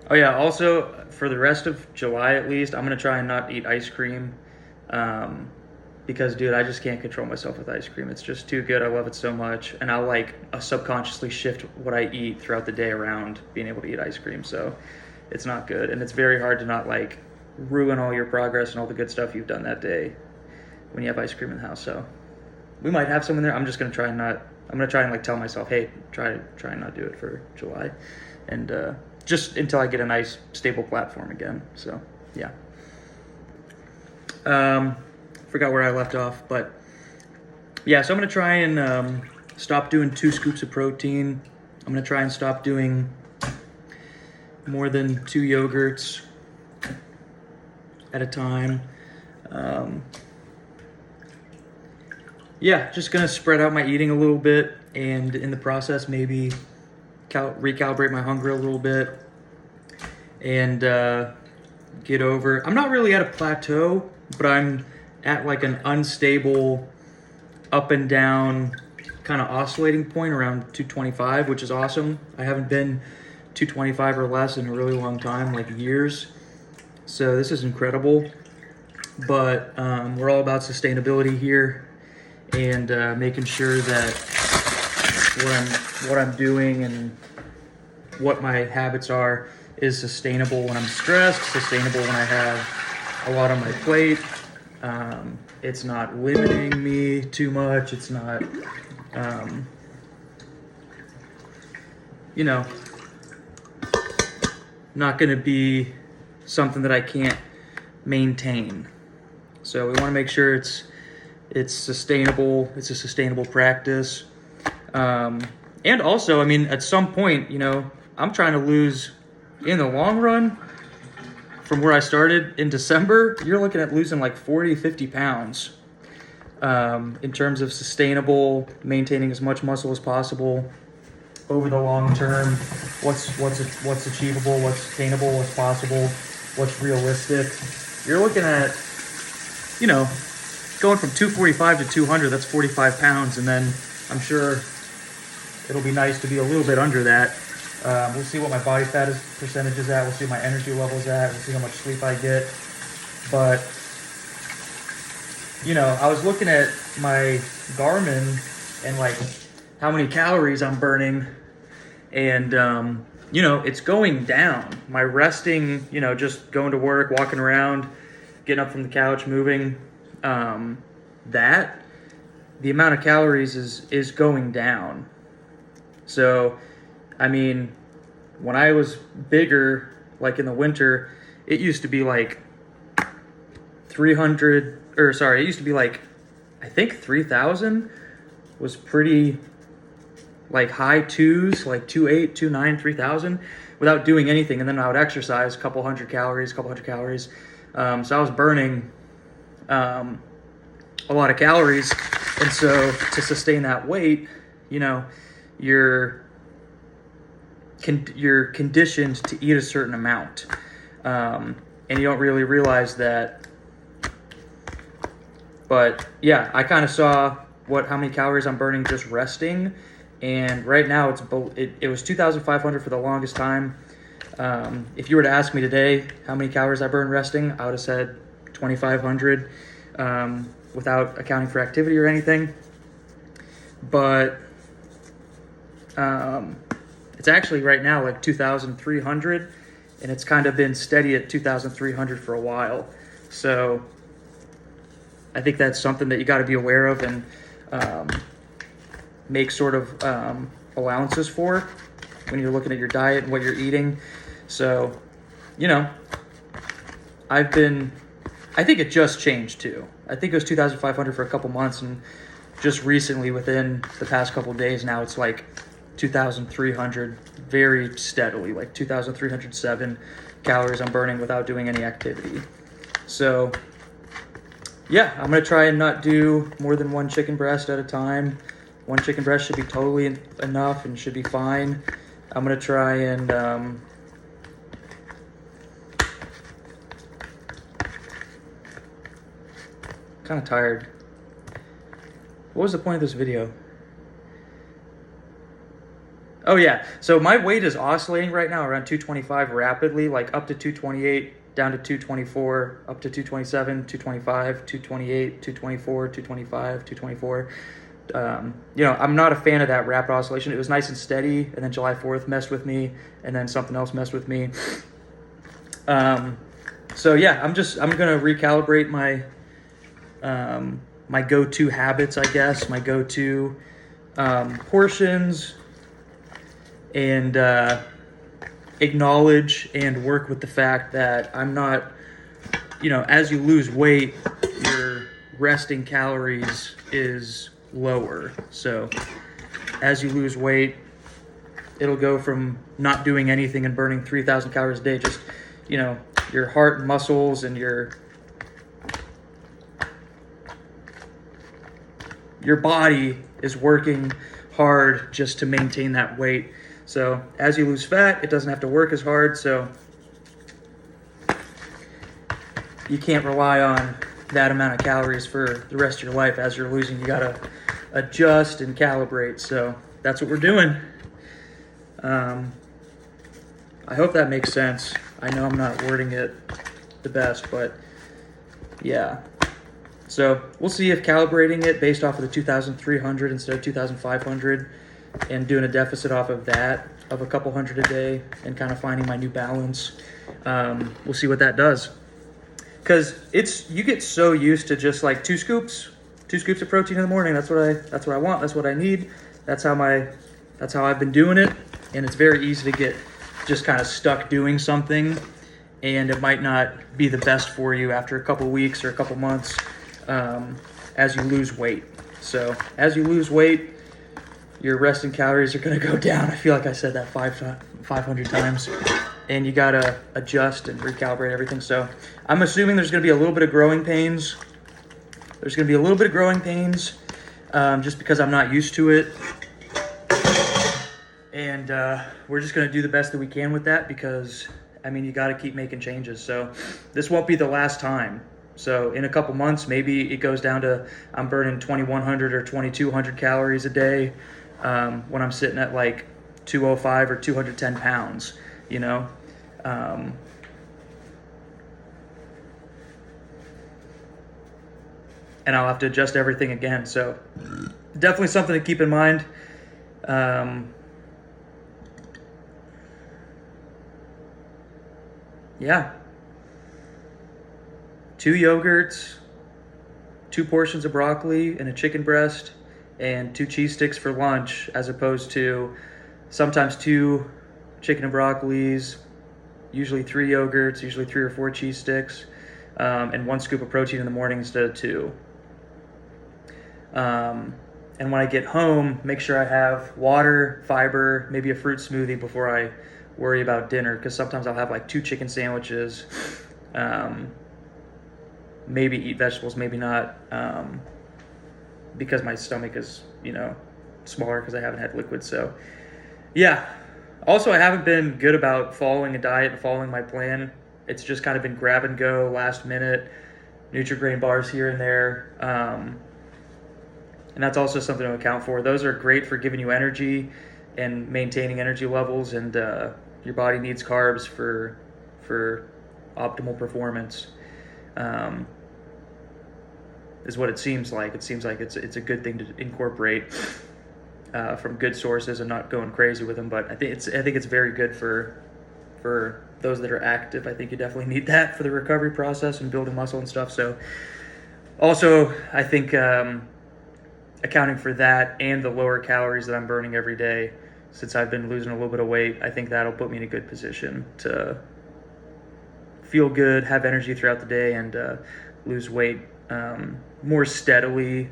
Oh yeah, also for the rest of July at least, I'm gonna try and not eat ice cream. Because dude, I just can't control myself with ice cream. It's just too good. I love it so much. And I'll like subconsciously shift what I eat throughout the day around being able to eat ice cream. So it's not good. And it's very hard to not like ruin all your progress and all the good stuff you've done that day when you have ice cream in the house. So we might have some in there. I'm just gonna try and not. I'm gonna try and like tell myself, hey, try and not do it for July, and just until I get a nice stable platform again. So yeah. Forgot where I left off, but yeah. So I'm gonna try and stop doing 2 scoops of protein. I'm gonna try and stop doing more than 2 yogurts at a time. Yeah, just gonna spread out my eating a little bit, and in the process, maybe recalibrate my hunger a little bit, and get over. I'm not really at a plateau, but I'm at like an unstable, up and down, kind of oscillating point around 225, which is awesome. I haven't been 225 or less in a really long time, like years. So this is incredible. But we're all about sustainability here, and making sure that what I'm doing and what my habits are is sustainable when I'm stressed, sustainable when I have a lot on my plate. It's not limiting me too much. It's not, you know, not going to be something that I can't maintain. So we want to make sure it's sustainable. It's a sustainable practice. And also, I mean, at some point, I'm trying to lose in the long run from where I started in December. You're looking at losing like 40, 50 pounds in terms of sustainable, maintaining as much muscle as possible over the long term. What's achievable, what's sustainable, what's possible, what's realistic. You're looking at, going from 245 to 200, that's 45 pounds. And then I'm sure it'll be nice to be a little bit under that. We'll see what my body fat percentage is at. We'll see what my energy level's at. We'll see how much sleep I get. But, I was looking at my Garmin and like how many calories I'm burning. And, it's going down. My resting, just going to work, walking around, getting up from the couch, moving, the amount of calories is going down. So, I mean, when I was bigger, like in the winter, it used to be like 3,000 was pretty like high twos, like 2.8, 2.9, 3,000 without doing anything. And then I would exercise a couple hundred calories. So I was burning a lot of calories. And so to sustain that weight, you're conditioned to eat a certain amount. And you don't really realize that. But yeah, I kind of saw how many calories I'm burning just resting. And right now it was 2,500 for the longest time. If you were to ask me today how many calories I burn resting, I would have said 2,500 without accounting for activity or anything. But it's actually right now like 2,300, and it's kind of been steady at 2,300 for a while. So I think that's something that you got to be aware of and make sort of allowances for when you're looking at your diet and what you're eating. So, I think it just changed too. I think it was 2,500 for a couple months, and just recently within the past couple of days now it's like 2,300 very steadily, like 2,307 calories I'm burning without doing any activity. So yeah, I'm going to try and not do more than 1 chicken breast at a time. 1 chicken breast should be totally enough and should be fine. I'm going to try and kind of tired. What was the point of this video? Oh yeah. So my weight is oscillating right now around 225 rapidly, like up to 228, down to 224, up to 227, 225, 228, 224, 225, 224. I'm not a fan of that rapid oscillation. It was nice and steady, and then July 4th messed with me, and then something else messed with me. So yeah, I'm gonna recalibrate my go-to habits, I guess, my go-to portions, and acknowledge and work with the fact that I'm not, as you lose weight, your resting calories is lower. So as you lose weight, it'll go from not doing anything and burning 3,000 calories a day, just, your heart and muscles and your body is working hard just to maintain that weight. So as you lose fat, it doesn't have to work as hard. So you can't rely on that amount of calories for the rest of your life. As you're losing, you got to adjust and calibrate. So that's what we're doing. I hope that makes sense. I know I'm not wording it the best, but yeah. So we'll see if calibrating it based off of the 2,300 instead of 2,500 and doing a deficit off of that of a couple hundred a day and kind of finding my new balance. We'll see what that does. Because you get so used to just like two scoops of protein in the morning. That's what I want. That's what I need. That's how I've been doing it. And it's very easy to get just kind of stuck doing something, and it might not be the best for you after a couple weeks or a couple months as you lose weight. So as you lose weight, your resting calories are going to go down. I feel like I said that 500 times. And you got to adjust and recalibrate everything. So I'm assuming there's going to be a little bit of growing pains. Just because I'm not used to it. And we're just going to do the best that we can with that, because, you got to keep making changes. So this won't be the last time. So in a couple months, maybe it goes down to I'm burning 2,100 or 2,200 calories a day when I'm sitting at like 205 or 210 pounds, and I'll have to adjust everything again. So definitely something to keep in mind. Yeah. 2 yogurts, 2 portions of broccoli and a chicken breast, and 2 cheese sticks for lunch, as opposed to sometimes 2 chicken and broccolis, usually 3 yogurts, usually 3 or 4 cheese sticks, and 1 scoop of protein in the morning instead of 2. And when I get home, make sure I have water, fiber, maybe a fruit smoothie before I worry about dinner, because sometimes I'll have like 2 chicken sandwiches, maybe eat vegetables, maybe not, because my stomach is, smaller because I haven't had liquids. So yeah. Also, I haven't been good about following a diet and following my plan. It's just kind of been grab and go, last minute, Nutri-Grain bars here and there. And that's also something to account for. Those are great for giving you energy and maintaining energy levels, and your body needs carbs for optimal performance. Is what it seems like. It seems like it's a good thing to incorporate from good sources and not going crazy with them. But I think it's very good for those that are active. I think you definitely need that for the recovery process and building muscle and stuff. So also, I think accounting for that and the lower calories that I'm burning every day, since I've been losing a little bit of weight, I think that'll put me in a good position to feel good, have energy throughout the day, and lose weight more steadily,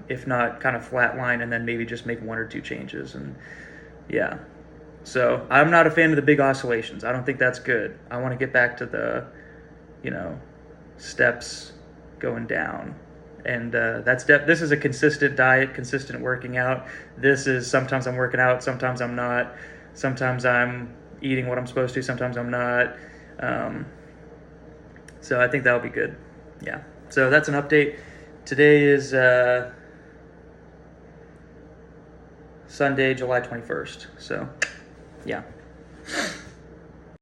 if not kind of flatline, and then maybe just make 1 or 2 changes. And yeah, so I'm not a fan of the big oscillations. I don't think that's good. I want to get back to the, steps going down. And this is a consistent diet, consistent working out. This is sometimes I'm working out, sometimes I'm not. Sometimes I'm eating what I'm supposed to, sometimes I'm not. So I think that'll be good. Yeah. So that's an update. Today is Sunday, July 21st. So, yeah.